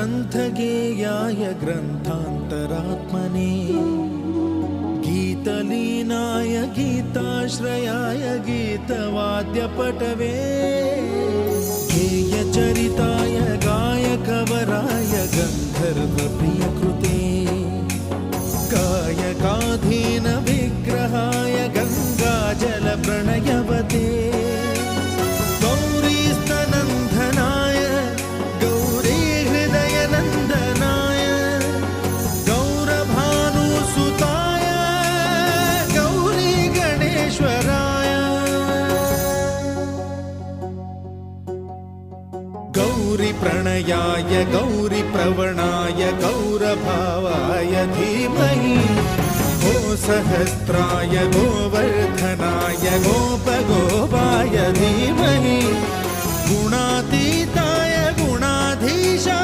ग्रन्थगेयाय ग्रन्थान्तरात्मने गीतलीनाय गीताश्रयाय गीतवाद्यपटवे गेयचरिताय गायकवराय गन्धर्वप्रियकृते गायकाधीन विग्रहाय गङ्गाजलप्रणयवते गौरीस्तनन्दनाय गौरीहृदयनन्दनाय गौरभानुसुताय गौरीगणेश्वराय गौरीप्रणयाय गौरीप्रवणाय गौरभावाय धीमहि गोसहस्राय गोवर्धनाय गोपगोपाय धीमहि गुणातीताय गुणाधीशाय